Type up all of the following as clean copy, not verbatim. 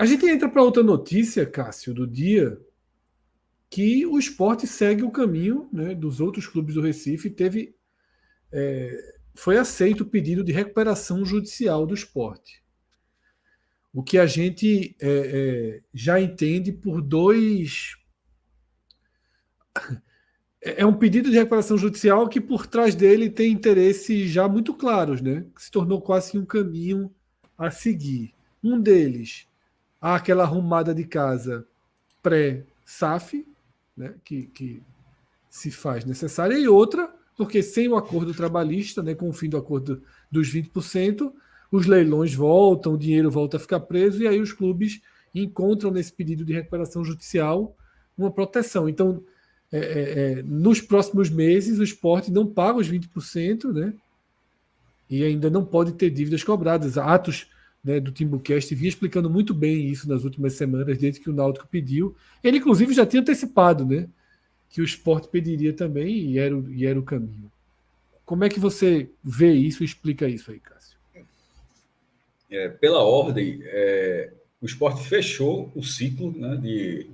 A gente entra para outra notícia, Cássio, do dia, que o Sport segue o caminho, né, dos outros clubes do Recife. Foi aceito o pedido de recuperação judicial do Sport. O que a gente já entende por dois. É um pedido de recuperação judicial que por trás dele tem interesses já muito claros, né? Que se tornou quase um caminho a seguir. Um deles, aquela arrumada de casa pré-SAF, né? Que se faz necessária, e outra, porque sem o acordo trabalhista, né, com o fim do acordo dos 20%, os leilões voltam, o dinheiro volta a ficar preso, e aí os clubes encontram nesse pedido de recuperação judicial uma proteção. Então, nos próximos meses, o Sport não paga os 20%, né, e ainda não pode ter dívidas cobradas. Atos, né, do Timbucast vinha explicando muito bem isso nas últimas semanas, desde que o Náutico pediu. Ele, inclusive, já tinha antecipado, né, que o Sport pediria também, e era o caminho. Como é que você vê isso e explica isso aí, Cássio? Pela ordem, o Sport fechou o ciclo, né,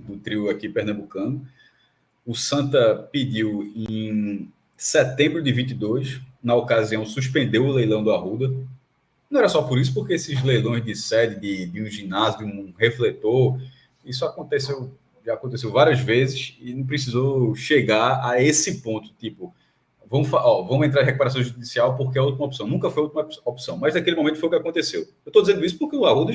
do trio aqui pernambucano. O Santa pediu em setembro de 22, na ocasião suspendeu o leilão do Arruda. Não era só por isso, porque esses leilões de sede de um ginásio, de um refletor, isso já aconteceu várias vezes e não precisou chegar a esse ponto, tipo, vamos entrar em recuperação judicial porque é a última opção. Nunca foi a última opção, mas naquele momento foi o que aconteceu. Eu estou dizendo isso porque o Arruda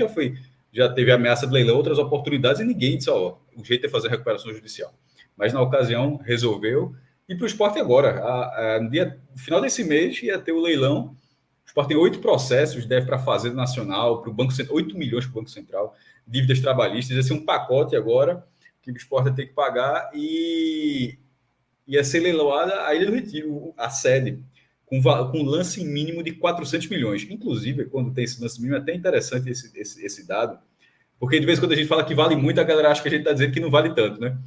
já teve ameaça de leilão, outras oportunidades, e ninguém disse, o jeito é fazer recuperação judicial. Mas na ocasião resolveu. E para o Sport agora, no final desse mês ia ter o leilão. O Sport tem 8 processos, deve para a Fazenda Nacional, para o Banco Central, 8 milhões para o Banco Central, dívidas trabalhistas, ia ser um pacote agora que o Sport ia ter que pagar, e ia ser leiloada a Ilha do Retiro, a sede, com lance mínimo de 400 milhões. Inclusive, quando tem esse lance mínimo, é até interessante esse dado, porque de vez em quando a gente fala que vale muito, a galera acha que a gente está dizendo que não vale tanto, né?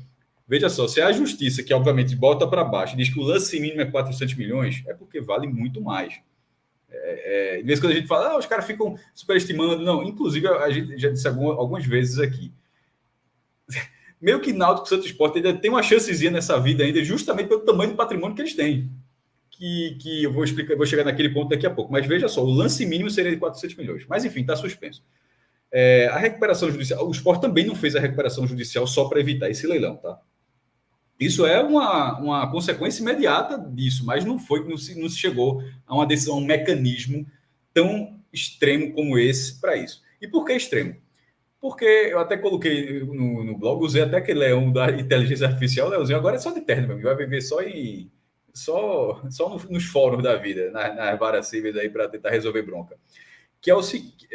Veja só, se a justiça, que obviamente bota para baixo, diz que o lance mínimo é 400 milhões, é porque vale muito mais. De vez em quando a gente fala, os caras ficam superestimando. Não, inclusive, a gente já disse algumas vezes aqui, meio que Náutico, Santos Sport ainda tem uma chancezinha nessa vida ainda, justamente pelo tamanho do patrimônio que eles têm. Que eu vou explicar, vou chegar naquele ponto daqui a pouco. Mas veja só, o lance mínimo seria de 400 milhões. Mas enfim, está suspenso. A recuperação judicial, o Sport também não fez a recuperação judicial só para evitar esse leilão, tá? Isso é uma consequência imediata disso, mas não se chegou a uma decisão, um mecanismo tão extremo como esse para isso. E por que extremo? Porque eu até coloquei no blog, usei até aquele leão da inteligência artificial, Leãozinho, agora é só de terno, meu amigo, vai viver só nos fóruns da vida, nas varas cíveis aí para tentar resolver bronca. Que é o seguinte,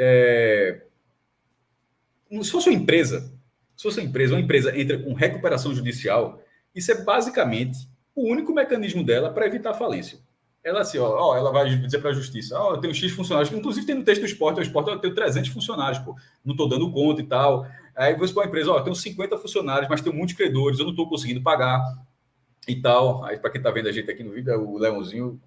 se fosse uma empresa, uma empresa entra com recuperação judicial, isso é basicamente o único mecanismo dela para evitar falência. Ela assim, ela vai dizer para a justiça, eu tenho X funcionários, inclusive tem no texto do Sport, eu tenho 300 funcionários, não estou dando conta e tal. Aí você para a empresa, eu tenho 50 funcionários, mas tenho muitos credores, eu não estou conseguindo pagar e tal. Aí para quem está vendo a gente aqui no vídeo, é o Leãozinho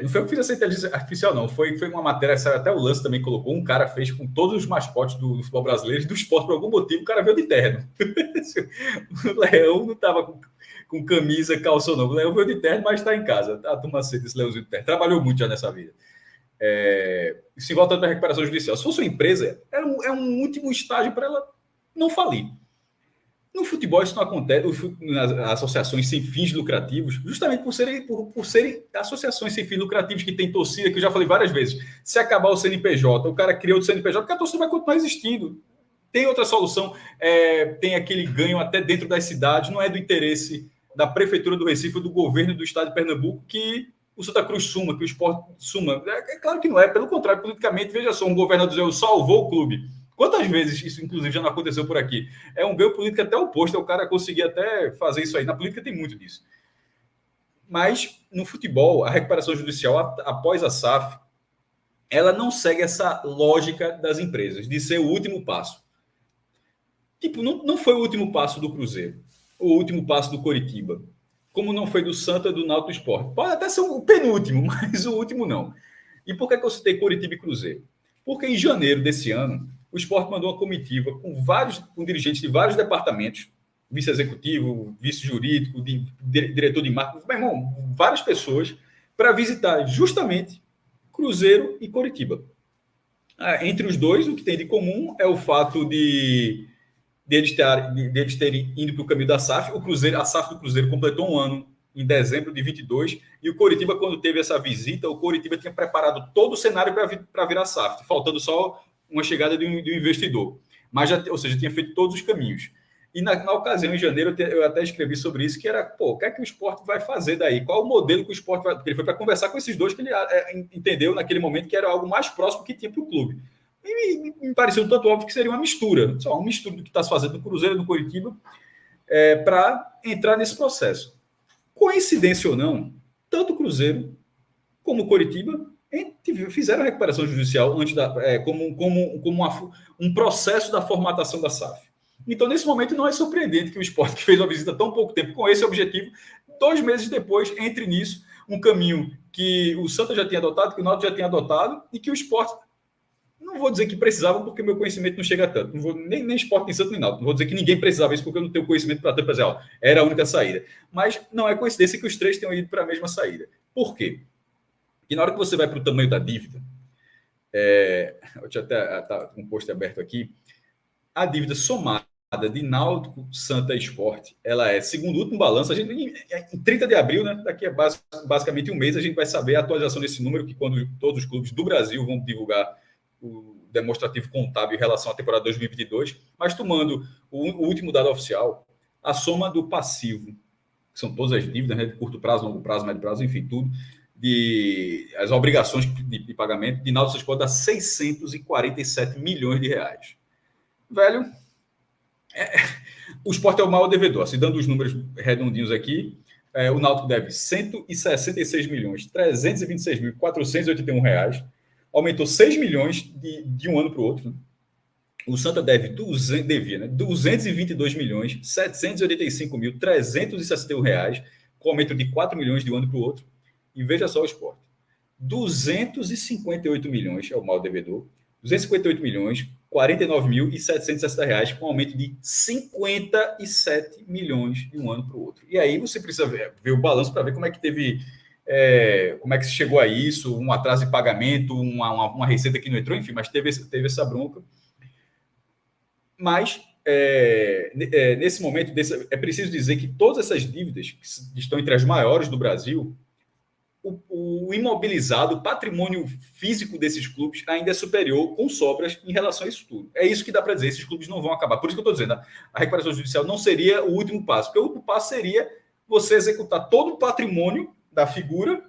não foi eu que fiz essa inteligência artificial, não. Foi uma matéria, até o Lance também colocou, um cara fez com todos os mascotes do futebol brasileiro e do esporte, por algum motivo, o cara veio de terno. O Leão não estava com camisa, calção, não. O Leão veio de terno, mas está em casa. A turma aceita esse Leãozinho de terno. Trabalhou muito já nessa vida. Se voltando para a recuperação judicial, se fosse uma empresa, é um último estágio para ela não falir. No futebol isso não acontece, nas associações sem fins lucrativos, justamente por serem associações sem fins lucrativos que tem torcida, que eu já falei várias vezes. Se acabar o CNPJ, o cara criou o CNPJ, porque a torcida vai continuar existindo. Tem outra solução, tem aquele ganho até dentro das cidades, não é do interesse da Prefeitura do Recife ou do governo do Estado de Pernambuco que o Santa Cruz suma, que o Sport suma. É claro que não é, pelo contrário, politicamente, veja só, um governador dizendo, salvou o clube. Quantas vezes isso, inclusive, já não aconteceu por aqui? É um ganho político até oposto, é o cara conseguir até fazer isso aí. Na política tem muito disso. Mas, no futebol, a recuperação judicial, após a SAF, ela não segue essa lógica das empresas, de ser o último passo. Tipo, não foi o último passo do Cruzeiro, o último passo do Coritiba, como não foi do Santa, do Náutico Sport. Pode até ser o penúltimo, mas o último não. E por que eu citei Coritiba e Cruzeiro? Porque em janeiro desse ano, o Sport mandou uma comitiva com dirigentes de vários departamentos, vice-executivo, vice-jurídico, diretor de marketing, meu irmão, várias pessoas, para visitar justamente Cruzeiro e Coritiba. Entre os dois, o que tem de comum é o fato de eles terem ido para o caminho da SAF. A SAF do Cruzeiro completou um ano em dezembro de 22, e o Coritiba, quando teve essa visita, o Coritiba tinha preparado todo o cenário para virar SAF, faltando só uma chegada de um investidor. Mas ou seja, tinha feito todos os caminhos. E na ocasião, em janeiro, eu até escrevi sobre isso, que era, o que é que o Sport vai fazer daí? Qual o modelo que o Sport vai... Porque ele foi para conversar com esses dois que ele entendeu naquele momento que era algo mais próximo que tinha para o clube. E me pareceu um tanto óbvio que seria uma mistura, só uma mistura do que está se fazendo no Cruzeiro e no Coritiba, para entrar nesse processo. Coincidência ou não, tanto o Cruzeiro como o Coritiba fizeram a recuperação judicial antes como um processo da formatação da SAF. Então, nesse momento, não é surpreendente que o Sport, que fez uma visita há tão pouco tempo com esse objetivo, 2 meses depois, entre nisso, um caminho que o Santa já tinha adotado, que o Náutico já tinha adotado, e que o Sport, não vou dizer que precisava, porque meu conhecimento não chega tanto. Não vou, nem Sport, nem Santa, nem Náutico. Não vou dizer que ninguém precisava isso, porque eu não tenho conhecimento para dizer, era a única saída. Mas não é coincidência que os 3 tenham ido para a mesma saída. Por quê? Porque na hora que você vai para o tamanho da dívida, eu tinha até um post aberto aqui, a dívida somada de Náutico, Santa e Sport, ela é, segundo o último balanço, em 30 de abril, né, daqui a basicamente um mês, a gente vai saber a atualização desse número, que quando todos os clubes do Brasil vão divulgar o demonstrativo contábil em relação à temporada 2022, mas tomando o último dado oficial, a soma do passivo, que são todas as dívidas, né, de curto prazo, longo prazo, médio prazo, enfim, tudo, as obrigações de pagamento de Náutico Sport dá 647 milhões de reais. Velho, o Sport é o maior devedor. Assim, dando os números redondinhos aqui, o Náutico deve 166 milhões, 326 mil, 481 reais. Aumentou 6 milhões de um ano para o outro. O Santa devia 222 milhões, 785 mil, 361 reais, com aumento de 4 milhões de um ano para o outro. E veja só o Sport. 258 milhões é o maior devedor, 258 milhões, 49.760 reais, com aumento de 57 milhões de um ano para o outro. E aí você precisa ver o balanço para ver como é que teve, como é que se chegou a isso, um atraso de pagamento, uma receita que não entrou, enfim, mas teve essa bronca. Mas, nesse momento, é preciso dizer que todas essas dívidas, que estão entre as maiores do Brasil, o imobilizado, o patrimônio físico desses clubes ainda é superior, com sobras, em relação a isso tudo. É isso que dá para dizer, esses clubes não vão acabar. Por isso que eu estou dizendo, a recuperação judicial não seria o último passo, porque o último passo seria você executar todo o patrimônio da figura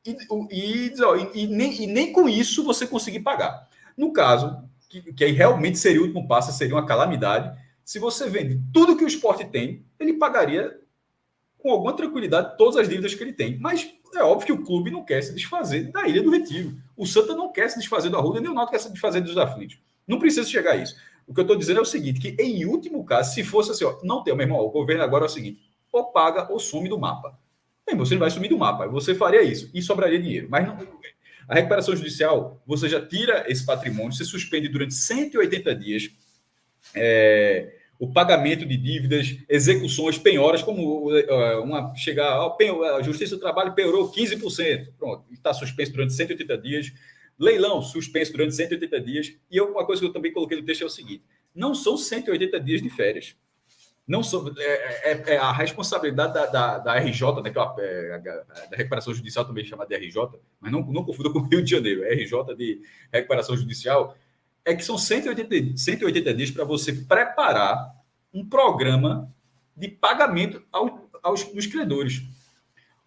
e nem com isso você conseguir pagar. No caso, que aí realmente seria o último passo, seria uma calamidade, se você vende tudo que o Sport tem, ele pagaria com alguma tranquilidade todas as dívidas que ele tem. Mas é óbvio que o clube não quer se desfazer da Ilha do Retiro. O Santa não quer se desfazer do Arruda, nem o Náutico quer se desfazer dos aflitos. Não precisa chegar a isso. O que eu estou dizendo é o seguinte, que em último caso, se fosse assim, não tem, meu irmão, o governo agora é o seguinte, ou paga ou some do mapa. Bem, você não vai sumir do mapa, você faria isso e sobraria dinheiro. Mas não, a recuperação judicial, você já tira esse patrimônio, você suspende durante 180 dias o pagamento de dívidas, execuções, penhoras, como a Justiça do Trabalho penhorou 15%, pronto, está suspenso durante 180 dias, leilão suspenso durante 180 dias, e uma coisa que eu também coloquei no texto é o seguinte, não são 180 dias de férias, não são, a responsabilidade da RJ, né, da recuperação judicial também chamada de RJ, mas não confunda com o Rio de Janeiro, RJ de recuperação judicial, é que são 180 dias para você preparar um programa de pagamento dos credores.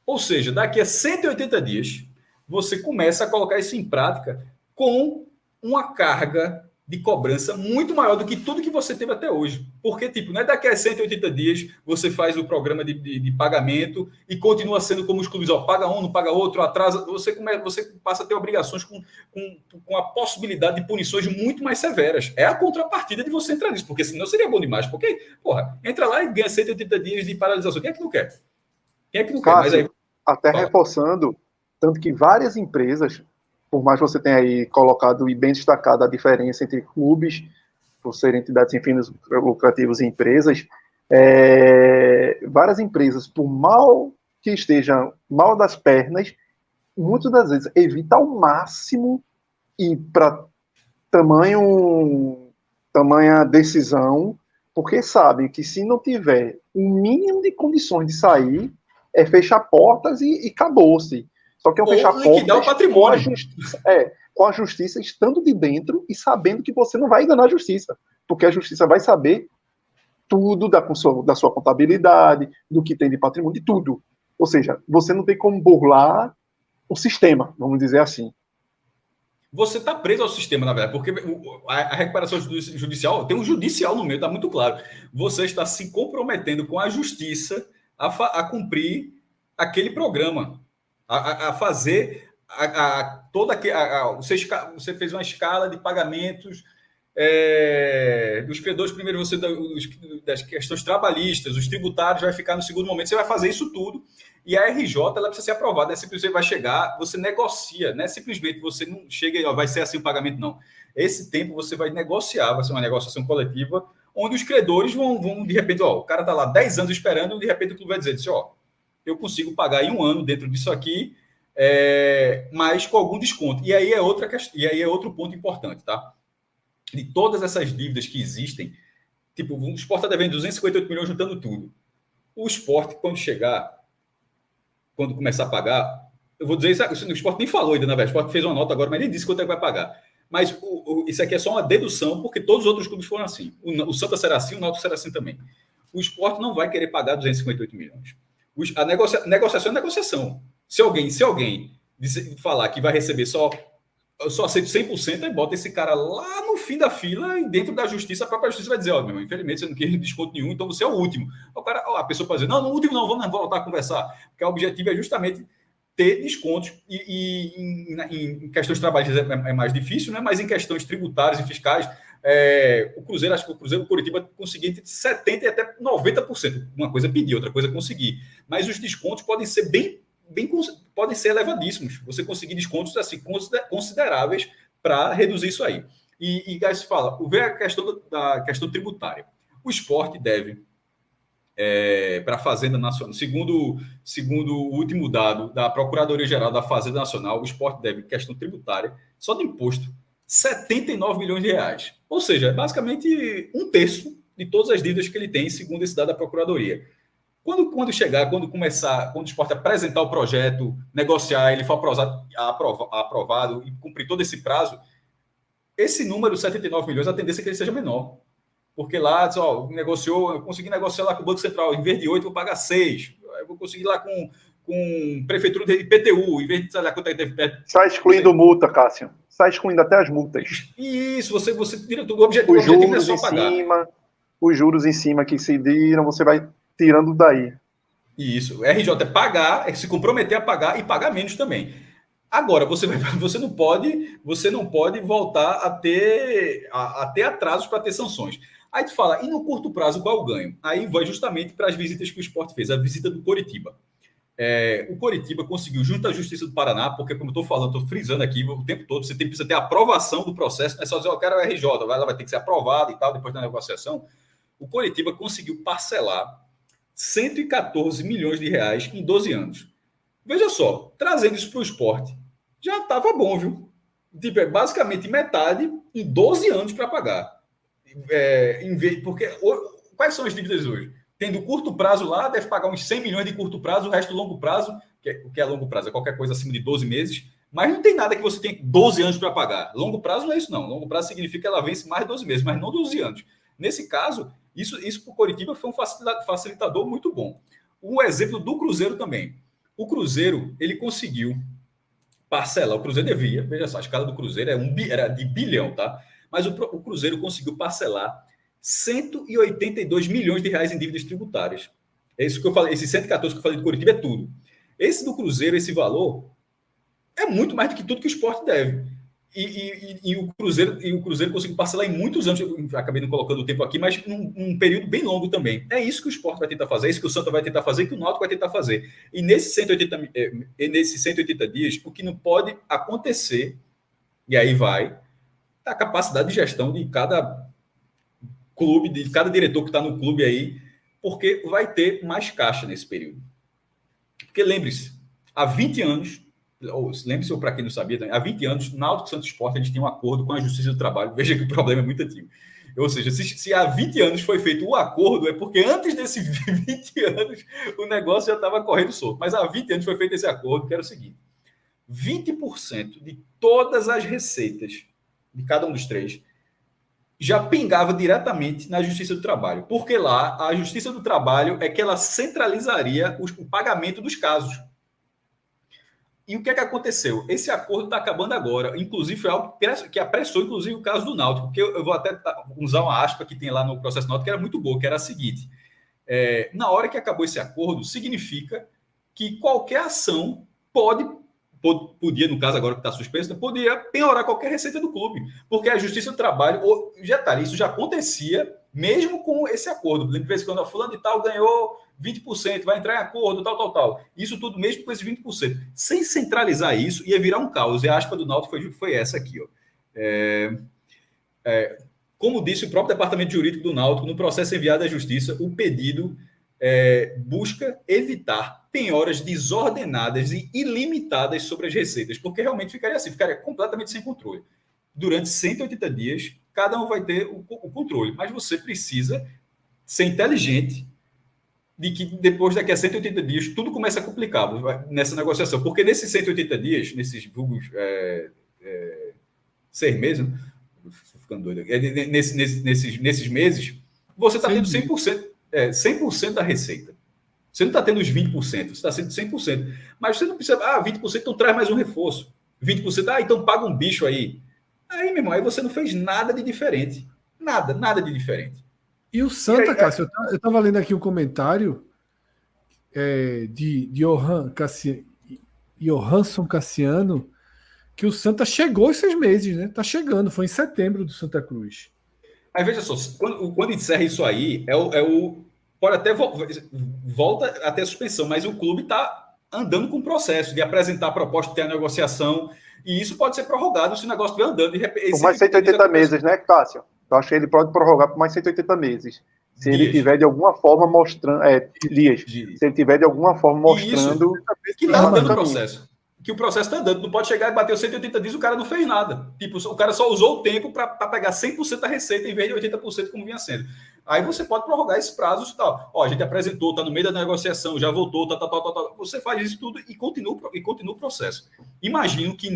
Ou seja, daqui a 180 dias, você começa a colocar isso em prática com uma carga de cobrança muito maior do que tudo que você teve até hoje. Porque, não é daqui a 180 dias você faz o programa de pagamento e continua sendo como os clubes, paga um, não paga outro, atrasa. Você passa a ter obrigações com a possibilidade de punições muito mais severas. É a contrapartida de você entrar nisso, porque senão seria bom demais. Porque, entra lá e ganha 180 dias de paralisação. Quem é que não quer? Quem é que não quer? Mas aí, até reforçando, tanto que várias empresas por mais que você tenha aí colocado e bem destacado a diferença entre clubes, por serem entidades sem fins lucrativos e empresas, várias empresas, por mal que estejam mal das pernas, muitas das vezes evita ao máximo ir para tamanha decisão, porque sabem que se não tiver um mínimo de condições de sair, fechar portas e acabou-se. Só que é um fechar portas o patrimônio. Com a justiça estando de dentro e sabendo que você não vai enganar a justiça, porque a justiça vai saber tudo da sua contabilidade, do que tem de patrimônio, de tudo. Ou seja, você não tem como burlar o sistema, vamos dizer assim. Você está preso ao sistema, na verdade, porque a recuperação judicial, tem um judicial no meio, está muito claro. Você está se comprometendo com a justiça a cumprir aquele programa, a fazer você fez uma escala de pagamentos dos credores. Primeiro você das questões trabalhistas, os tributários vai ficar no segundo momento. Você vai fazer isso tudo e a RJ ela precisa ser aprovada. Simplesmente você vai chegar, você negocia, não é simplesmente você não chega e vai ser assim o pagamento, não. Esse tempo você vai negociar, vai ser uma negociação coletiva, onde os credores vão de repente, o cara está lá 10 anos esperando, e de repente o clube vai dizer assim, eu consigo pagar em um ano dentro disso aqui, mas com algum desconto. E aí é outro ponto importante, tá? De todas essas dívidas que existem, tipo, o Sport está devendo 258 milhões juntando tudo. O Sport, quando começar a pagar, eu vou dizer isso, o Sport nem falou ainda, na verdade, o Sport fez uma nota agora, mas nem disse quanto é que vai pagar. Mas isso aqui é só uma dedução, porque todos os outros clubes foram assim. O Santa será assim, o Náutico será assim também. O Sport não vai querer pagar 258 milhões. A negociação é negociação. Se alguém falar que vai receber eu só aceito 100%, aí bota esse cara lá no fim da fila e dentro da justiça, a própria justiça vai dizer, meu irmão, infelizmente você não quer desconto nenhum, então você é o último. A pessoa pode dizer, não, no último não, vamos voltar a conversar. Porque o objetivo é justamente ter descontos e em questões trabalhistas é mais difícil, né? Mas em questões tributárias e fiscais, o Cruzeiro, acho que o Coritiba conseguiu entre 70% e até 90%. Uma coisa é pedir, outra coisa é conseguir. Mas os descontos podem ser podem ser elevadíssimos. Você conseguir descontos assim, consideráveis para reduzir isso aí. E Gás fala, vê a questão tributária. O Sport deve para a Fazenda Nacional, segundo o último dado da Procuradoria-Geral da Fazenda Nacional, o Sport deve, questão tributária, só de imposto, 79 milhões de reais. Ou seja, basicamente um terço de todas as dívidas que ele tem, segundo esse dado da Procuradoria. Quando o Sport apresentar o projeto, negociar, ele for aprovado e cumprir todo esse prazo, esse número, 79 milhões, a tendência é que ele seja menor. Porque lá, eu consegui negociar lá com o Banco Central, em vez de 8, vou pagar 6. Eu vou conseguir lá com prefeitura de IPTU, em vez de, sei lá, quanto é que deve... Sai excluindo multa, Cássio. Sai excluindo até as multas. Isso, você tira tudo. O objetivo não é só pagar. Os juros em cima que se viram, você vai tirando daí. Isso. RJ é pagar, se comprometer a pagar e pagar menos também. Agora, você não pode voltar a ter atrasos para ter sanções. Aí tu fala, e no curto prazo, qual o ganho? Aí vai justamente para as visitas que o Sport fez, a visita do Coritiba. O Coritiba conseguiu, junto à Justiça do Paraná, porque, como eu estou frisando aqui o tempo todo, você precisa ter aprovação do processo, não é só dizer, eu quero o RJ, vai ter que ser aprovado e tal, depois da negociação. O Coritiba conseguiu parcelar 114 milhões de reais em 12 anos. Veja só, trazendo isso para o Sport, já estava bom, viu? Tipo, basicamente metade em 12 anos para pagar. Porque quais são as dívidas hoje? Tem do curto prazo lá, deve pagar uns 100 milhões de curto prazo, o resto longo prazo, o que é longo prazo? É qualquer coisa acima de 12 meses, mas não tem nada que você tenha 12 anos para pagar. Longo prazo não é isso, não. Longo prazo significa que ela vence mais de 12 meses, mas não 12 anos. Nesse caso, isso para o Coritiba foi um facilitador muito bom. Um exemplo do Cruzeiro também. O Cruzeiro, ele conseguiu parcelar, o Cruzeiro devia, veja só, a escala do Cruzeiro era de bilhão, tá? Mas o Cruzeiro conseguiu parcelar 182 milhões de reais em dívidas tributárias. É isso que eu falei, esse 114 que eu falei do Coritiba é tudo. Esse do Cruzeiro, esse valor, é muito mais do que tudo que o Sport deve. E o Cruzeiro conseguiu parcelar em muitos anos. Eu acabei não colocando o tempo aqui, mas num período bem longo também. É isso que o Sport vai tentar fazer, é isso que o Santa vai tentar fazer, que o Náutico vai tentar fazer. E nesses 180 dias, o que não pode acontecer, e aí vai, a capacidade de gestão de cada clube, de cada diretor que está no clube aí, porque vai ter mais caixa nesse período. Porque lembre-se, há 20 anos, lembre-se, ou para quem não sabia, há 20 anos, Náutico e Santos Sport, a gente tem um acordo com a Justiça do Trabalho. Veja que o problema é muito antigo. Ou seja, se há 20 anos foi feito o acordo, é porque antes desses 20 anos o negócio já estava correndo solto. Mas há 20 anos foi feito esse acordo, que era o seguinte: 20% de todas as receitas de cada um dos três já pingava diretamente na Justiça do Trabalho. Porque lá, a Justiça do Trabalho é que ela centralizaria o pagamento dos casos. E o que é que aconteceu? Esse acordo está acabando agora. Inclusive, foi algo que apressou, inclusive, o caso do Náutico. Porque eu vou até usar uma aspa que tem lá no processo Náutico, que era muito boa, que era a seguinte: na hora que acabou esse acordo, significa que qualquer ação podia, no caso agora que está suspenso, podia penhorar qualquer receita do clube. Porque a Justiça do Trabalho, isso já acontecia mesmo com esse acordo. De vez em quando, fulano de tal ganhou 20%, vai entrar em acordo, tal. Isso tudo mesmo com esses 20%. Sem centralizar isso, ia virar um caos. E a aspa do Náutico foi essa aqui. Ó. Como disse o próprio Departamento Jurídico do Náutico, no processo enviado à Justiça, o pedido busca evitar penhoras desordenadas e ilimitadas sobre as receitas, porque realmente ficaria completamente sem controle. Durante 180 dias, cada um vai ter o controle, mas você precisa ser inteligente de que depois, daqui a 180 dias, tudo começa a complicar nessa negociação, porque nesses 180 dias, nesses vulgos 6 meses, né? Estou ficando doido aqui. Nesses meses, você está tendo 100% da receita. Você não está tendo os 20%, você está sendo 100%. Mas você não precisa, 20%, então traz mais um reforço. 20%, então paga um bicho aí. Aí, meu irmão, aí você não fez nada de diferente. Nada de diferente. E o Santa, Cássio, eu estava lendo aqui um comentário de Johansson Cassiano, que o Santa chegou aos 6 meses, né? Tá chegando, foi em setembro do Santa Cruz. Aí veja só, quando encerra isso aí, pode até volta até a suspensão, mas o clube está andando com o processo de apresentar a proposta, ter a negociação, e isso pode ser prorrogado se o negócio estiver andando. Por mais 180 meses, né, Cássio? Eu acho que ele pode prorrogar por mais 180 meses. Se ele tiver de alguma forma mostrando. Dias. Se ele tiver de alguma forma mostrando. Isso, que está andando o processo. Que o processo está andando. Não pode chegar e bater os 180 dias e o cara não fez nada. Tipo, o cara só usou o tempo para pegar 100% da receita em vez de 80% como vinha sendo. Aí você pode prorrogar esses prazos e tal. A gente apresentou, está no meio da negociação, já voltou, tal. Você faz isso tudo e continua o processo. Imagino que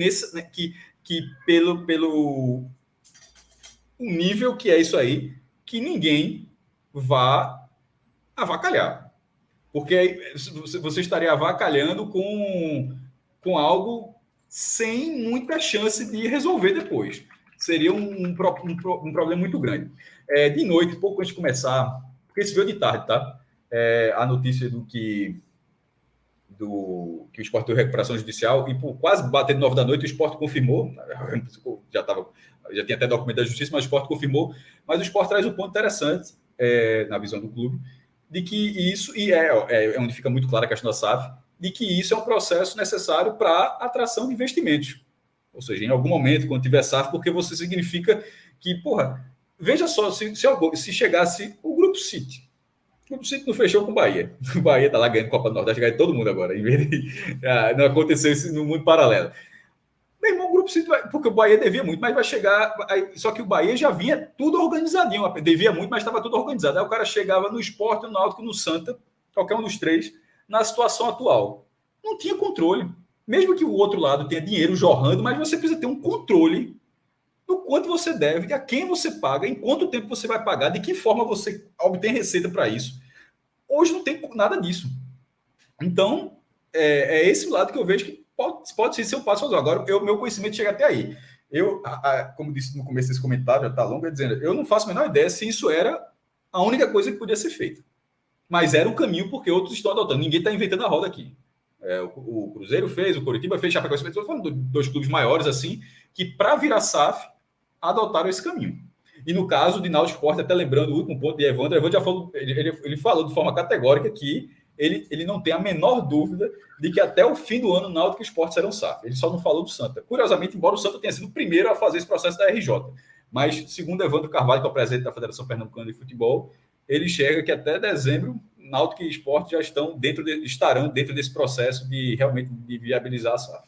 pelo o nível que é isso aí, que ninguém vá avacalhar. Porque aí você estaria avacalhando com algo sem muita chance de resolver depois. Seria um problema muito grande. De noite, pouco antes de começar, porque isso veio de tarde, tá? A notícia que o Sport deu recuperação judicial, e por quase bater de 9 da noite, o Sport confirmou, já tinha até documento da Justiça, mas o Sport confirmou, mas o Sport traz um ponto interessante, na visão do clube, de que isso, e é onde fica muito clara a questão da SAF, de que isso é um processo necessário para atração de investimentos. Ou seja, em algum momento, quando tiver SAF, porque você significa que, veja só, se chegasse o Grupo City. O Grupo City não fechou com o Bahia. O Bahia está lá ganhando Copa do Nordeste, ganha todo mundo agora, em vez de não aconteceu isso no mundo paralelo. Meu irmão, o Grupo City porque o Bahia devia muito, mas vai chegar. Só que o Bahia já vinha tudo organizadinho, devia muito, mas estava tudo organizado. Aí o cara chegava no Sport, no Náutico, no Santa, qualquer um dos três, na situação atual. Não tinha controle. Mesmo que o outro lado tenha dinheiro jorrando, mas você precisa ter um controle do quanto você deve, de a quem você paga, em quanto tempo você vai pagar, de que forma você obtém receita para isso. Hoje não tem nada disso. Então, é esse lado que eu vejo que pode ser seu passo fazer. Agora, meu conhecimento chega até aí. Como disse no começo desse comentário, já está longo, dizendo, eu não faço a menor ideia se isso era a única coisa que podia ser feita. Mas era o caminho porque outros estão adotando. Ninguém está inventando a roda aqui. O Cruzeiro fez, o Coritiba fez, Chapecoense fez, estou falando de 2 clubes maiores, assim, que para virar SAF, adotaram esse caminho. E no caso de Náutico Sport, até lembrando o último ponto de Evandro já falou, ele falou de forma categórica que ele não tem a menor dúvida de que até o fim do ano Náutico e Sport serão SAF. Ele só não falou do Santa. Curiosamente, embora o Santa tenha sido o primeiro a fazer esse processo da RJ. Mas, segundo Evandro Carvalho, que é o presidente da Federação Pernambucana de Futebol, ele enxerga que até dezembro Náutico e Sport já estarão dentro desse processo de realmente de viabilizar a SAF.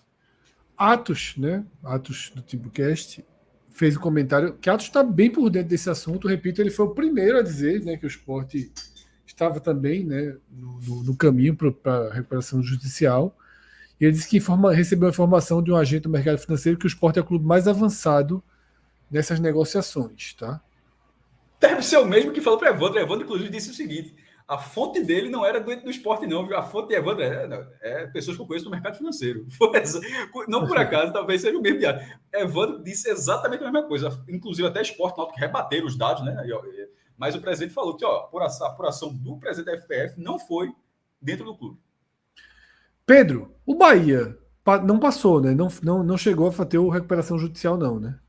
Atos, né? Atos do Timbucast fez um comentário que Atos está bem por dentro desse assunto. Repito, ele foi o primeiro a dizer, né, que o Sport estava também, né, no caminho para a recuperação judicial. E ele disse que recebeu a informação de um agente do mercado financeiro que o Sport é o clube mais avançado nessas negociações, tá? Deve ser o mesmo que falou para Evandro. Evandro, inclusive, disse o seguinte: a fonte dele não era do esporte, não, viu? A fonte de Evandro é pessoas que eu conheço no mercado financeiro. Não por acaso, talvez seja o mesmo. Evandro disse exatamente a mesma coisa. Inclusive, até Esporte Náutico rebateram os dados, né? Mas o presidente falou que a apuração do presidente da FPF não foi dentro do clube. Pedro, o Bahia não passou, né? Não chegou a ter recuperação judicial, não, né?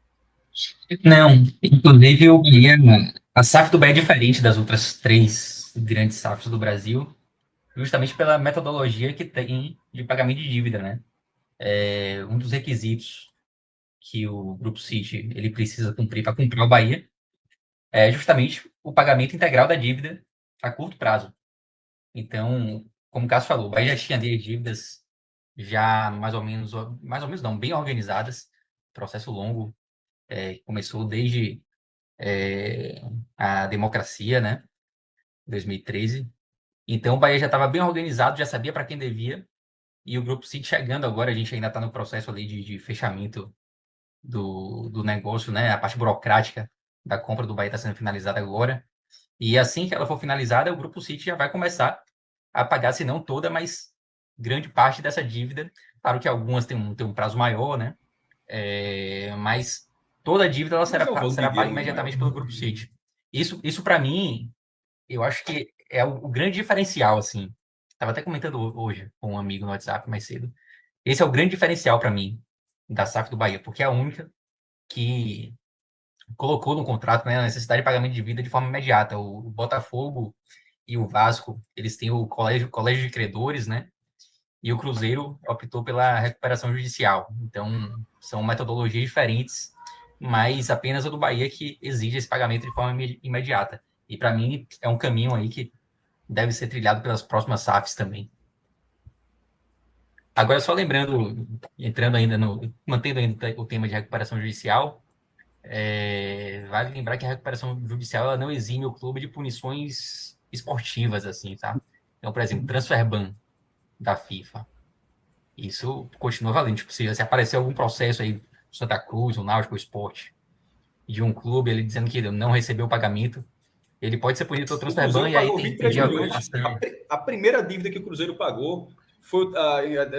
Não, inclusive o Bahia, a SAF do Bahia é diferente das outras 3 grandes SAFs do Brasil, justamente pela metodologia que tem de pagamento de dívida, né? Um dos requisitos que o Grupo City ele precisa cumprir para comprar o Bahia é justamente o pagamento integral da dívida a curto prazo. Então, como o Cássio falou, o Bahia já tinha dívidas já mais ou menos não, bem organizadas, processo longo, começou desde a democracia, né, 2013. Então, o Bahia já estava bem organizado, já sabia para quem devia, e o Grupo City chegando agora, a gente ainda está no processo ali de fechamento do negócio, né, a parte burocrática da compra do Bahia está sendo finalizada agora, e assim que ela for finalizada, o Grupo City já vai começar a pagar, se não toda, mas grande parte dessa dívida. Claro que algumas têm um prazo maior, né, mas toda a dívida ela será paga imediatamente pelo Grupo City. Isso para mim, eu acho que é o grande diferencial, assim. Estava até comentando hoje com um amigo no WhatsApp mais cedo. Esse é o grande diferencial para mim da SAF do Bahia, porque é a única que colocou no contrato, né, a necessidade de pagamento de dívida de forma imediata. O Botafogo e o Vasco, eles têm o colégio de credores, né? E o Cruzeiro optou pela recuperação judicial. Então, são metodologias diferentes, mas apenas a do Bahia que exige esse pagamento de forma imediata. E, para mim, é um caminho aí que deve ser trilhado pelas próximas SAFs também. Agora, só lembrando, mantendo ainda o tema de recuperação judicial, vale lembrar que a recuperação judicial ela não exime o clube de punições esportivas, assim, tá? Então, por exemplo, transfer ban da FIFA. Isso continua valendo. Tipo, se aparecer algum processo aí, Santa Cruz, o Náutico, o Sport, de um clube, ele dizendo que não recebeu o pagamento, ele pode ser punido pelo transfer ban e aí tem que pedir a primeira dívida que o Cruzeiro pagou foi...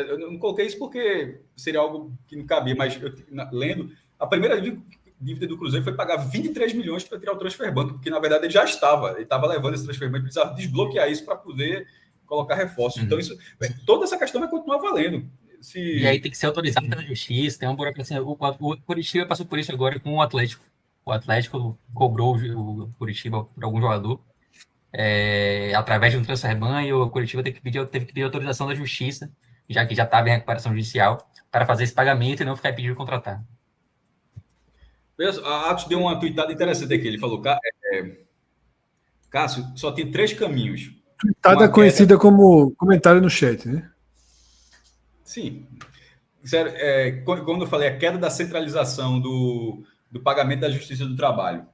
eu não coloquei isso porque seria algo que não cabia, mas lendo, a primeira dívida do Cruzeiro foi pagar 23 milhões para tirar o transfer ban, porque na verdade ele já estava levando esse transfer ban, precisava desbloquear isso para poder colocar reforços. Então, toda essa questão vai continuar valendo. E aí tem que ser autorizado pela justiça, tem uma burocracia. O Curitiba passou por isso agora com o Atlético. O Atlético cobrou o Curitiba por algum jogador através de um transfer ban, e o Curitiba teve que pedir autorização da justiça, já que já estava em recuperação judicial, para fazer esse pagamento e não ficar pedindo contratar. A Atos deu uma tuitada interessante aqui. Ele falou, Cássio, só tem 3 caminhos. Tuitada conhecida como comentário no chat, né? Sim. Sério, quando eu falei a queda da centralização do pagamento da Justiça do Trabalho,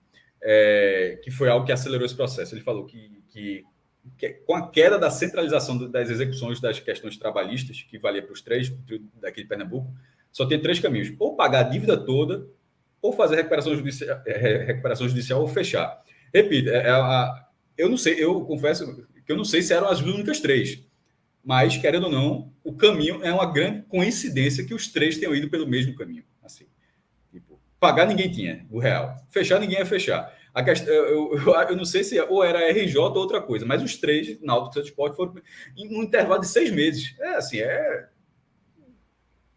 que foi algo que acelerou esse processo. Ele falou que com a queda da centralização das execuções das questões trabalhistas, que valia para os 3 daqui de Pernambuco, só tem 3 caminhos. Ou pagar a dívida toda, ou fazer recuperação judicial ou fechar. Repito, eu não sei, eu confesso que eu não sei se eram as únicas 3, mas, querendo ou não, o caminho é uma grande coincidência que os 3 tenham ido pelo mesmo caminho. Assim, tipo, Pagar ninguém tinha, o real. Fechar ninguém ia fechar. A questão, eu não sei se ou era RJ ou outra coisa, mas os três, Náutico e Sport, foram em um intervalo de 6 meses.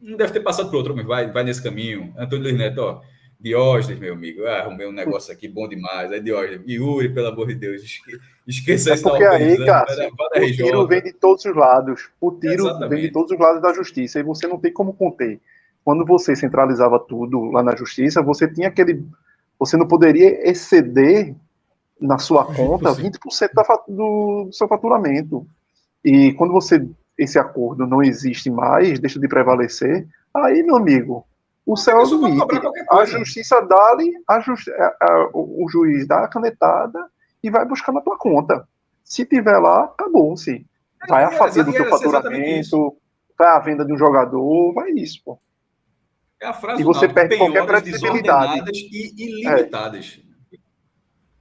Não deve ter passado por outro, mas vai nesse caminho. Antônio Luiz Neto, ó, Diógenes, meu amigo, arrumei um negócio aqui bom demais. Aí Diógenes, Yuri, pelo amor de Deus, esqueça isso. Porque aí, Cássio, o tiro vem de todos os lados. O tiro vem de todos os lados da justiça, e você não tem como conter. Quando você centralizava tudo lá na justiça, você tinha você não poderia exceder na sua conta 20% do seu faturamento. E quando esse acordo não existe mais, deixa de prevalecer, aí, meu amigo, o céu é o limite. A justiça dá-lhe, o juiz dá a canetada e vai buscar na tua conta. Se tiver lá, acabou-se. Vai a fatia do teu faturamento, vai a venda de um jogador, vai isso, pô. É a frase e você perde qualquer credibilidade. E ilimitadas.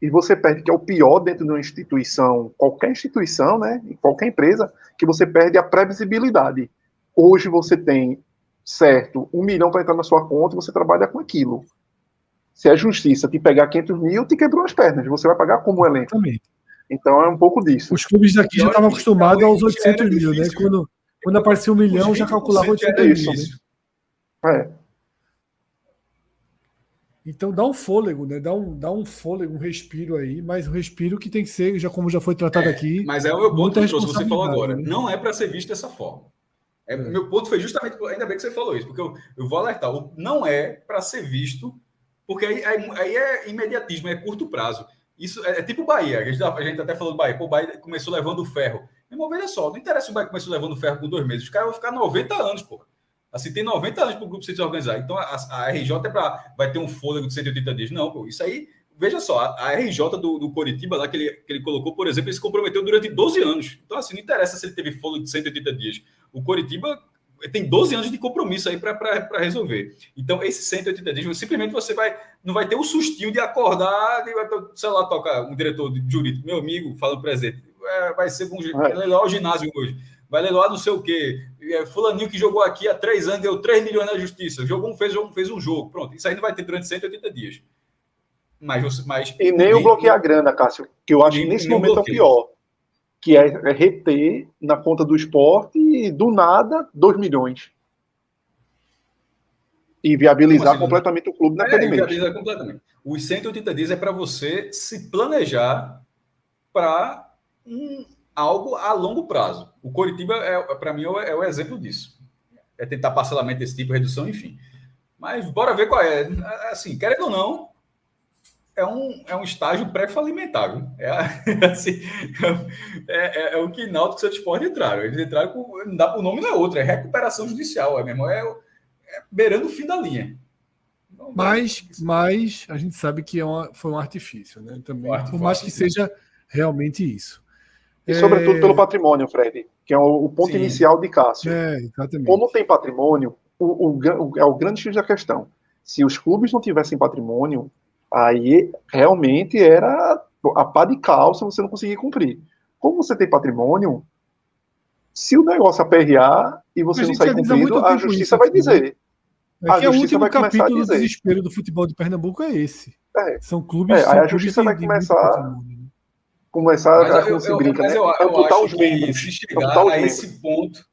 E você perde, que é o pior dentro de uma instituição, qualquer instituição, né, qualquer empresa, que você perde a previsibilidade. Hoje você tem, certo, 1 milhão para entrar na sua conta e você trabalha com aquilo. Se a justiça te pegar 500 mil, te quebrou as pernas. Você vai pagar como elenco. Exatamente. Então é um pouco disso. Os clubes daqui já estavam acostumados aos 800 mil, né? Quando apareceu 1 milhão, já calculava 800 mil. Né? Então dá um fôlego, né? Dá um fôlego, um respiro aí, mas um respiro que tem que ser, como já foi tratado aqui. Mas é o meu ponto que você falou agora. Né? Não é para ser visto dessa forma. Meu ponto foi justamente, ainda bem que você falou isso, porque eu vou alertar. Não é para ser visto, porque aí é imediatismo, é curto prazo. Isso é tipo o Bahia. A gente até falou do Bahia. Pô, o Bahia começou levando o ferro. Meu irmão, veja só, não interessa se o Bahia começou levando o ferro com 2 meses. Os caras vão ficar 90 anos, pô. Assim, tem 90 anos para o grupo se desorganizar. Então, a RJ vai ter um fôlego de 180 dias. Não, pô, isso aí... Veja só, a RJ do Coritiba, lá que ele colocou, por exemplo, ele se comprometeu durante 12 anos. Então, assim, não interessa se ele teve fôlego de 180 dias. O Coritiba tem 12 anos de compromisso aí para resolver. Então, esses 180 dias, simplesmente não vai ter o sustinho de acordar, sei lá, toca um diretor jurídico, meu amigo, fala o presidente, vai ser leiloar o ginásio hoje. Vai leiloar não sei o quê. Fulaninho que jogou aqui há 3 anos, deu 3 milhões na justiça. Fez um jogo. Pronto. Isso aí não vai ter durante 180 dias. E nem o bloquear a grana, Cássio, que eu acho que nesse momento é o pior. Que é reter na conta do esporte e, do nada, 2 milhões. E viabilizar completamente o clube naquele mês. Viabilizar completamente. Os 180 dias é para você se planejar para algo a longo prazo. O Coritiba, para mim, é o exemplo disso. É tentar parcelamento desse tipo, redução, enfim. Mas bora ver qual é. Assim, querendo ou não, é um estágio pré-falimentar. Assim, o que Náutico e Sport entraram. Eles entraram o nome não é outro, é recuperação judicial. Beirando o fim da linha. Então, mas a gente sabe que foi um artifício, né? Também, por mais que seja realmente isso. E sobretudo pelo patrimônio, Fred, que é o ponto inicial de Cássio. Exatamente. Como tem patrimônio, é o grande X da questão. Se os clubes não tivessem patrimônio, aí realmente era a pá de calça, você não conseguia cumprir. Como você tem patrimônio, se o negócio aperrear e você não sair cumprindo, a justiça vai dizer. A justiça vai começar a dizer. O último capítulo do desespero do futebol de Pernambuco é esse. São clubes. Aí a justiça vai começar como se brinca, né? Amputar os membros. Se chegar a esse ponto,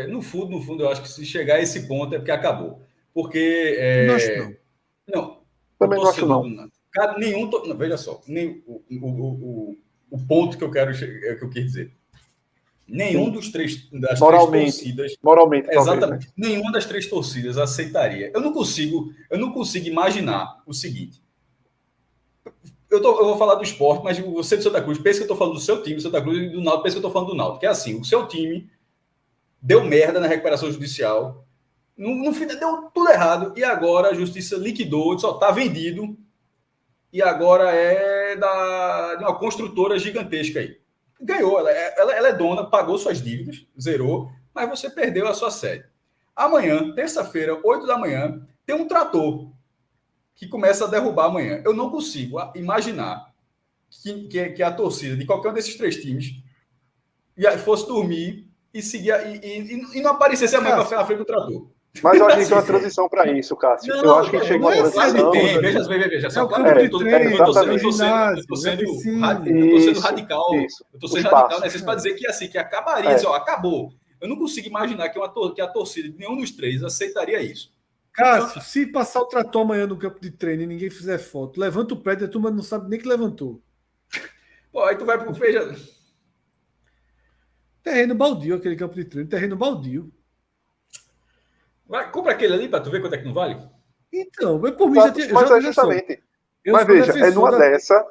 no fundo, eu acho que se chegar a esse ponto é porque acabou. Porque. Não acho não. Não. Também não acho não. Veja só, o ponto que eu quis dizer. Nenhum das três torcidas. Moralmente, exatamente. Talvez, né? Nenhuma das 3 torcidas aceitaria. Eu não consigo imaginar o seguinte. Eu vou falar do esporte, mas você do Santa Cruz, pensa que eu estou falando do seu time, do Santa Cruz, e do Náutico, pensa que eu estou falando do Náutico. Que é assim, o seu time deu merda na recuperação judicial, no fim deu tudo errado, e agora a justiça liquidou, só está vendido, e agora é de uma construtora gigantesca aí. Ganhou, ela é dona, pagou suas dívidas, zerou, mas você perdeu a sua sede. Amanhã, terça-feira, 8 da manhã, tem um trator que começa a derrubar amanhã. Eu não consigo imaginar que a torcida de qualquer um desses 3 times fosse dormir e seguir e não aparecesse amanhã na frente do trator. Mas eu acho que tem uma transição para isso, Cássio. Eu acho que chega uma transição. Veja só, É o claro, campo eu de tô treino, exatamente. eu tô sendo piscina. radical. Isso. Eu tô sendo Espaço. radical nessa para dizer que assim, que acabaria, ó, acabou. Eu não consigo imaginar que a torcida de nenhum dos três aceitaria isso. Cássio, se passar o trator amanhã no campo de treino e ninguém fizer foto, levanta o prédio e a turma não sabe nem que levantou. Pô, aí tu vai pro veja. Terreno baldio, aquele campo de treino, terreno baldio. Vai, compra aquele ali para tu ver quanto é que não vale. Então, mas por mim já tinha. Mas Já, é justamente. eu Mas sou veja, é defensor numa dessa.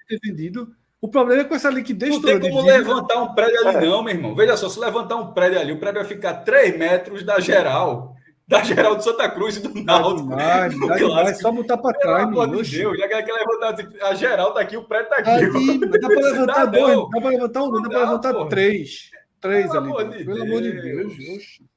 ter vendido. O problema é com essa liquidez Não tem toda de como dívida. levantar um prédio ali, não, meu irmão. Veja só, se levantar um prédio ali, o prédio vai ficar 3 metros da geral de Santa Cruz e do Náutico. Dá demais, só botar para Pelo trás, amor menino. de Deus, já quer levantar a geral tá aqui, o prédio tá aqui. Ali, dá para levantar Não dois, não. dá para levantar um, Não dá para dá, levantar porra. três. Três Pelo ali. amor de Pelo amor de Deus. Deus. Oxe.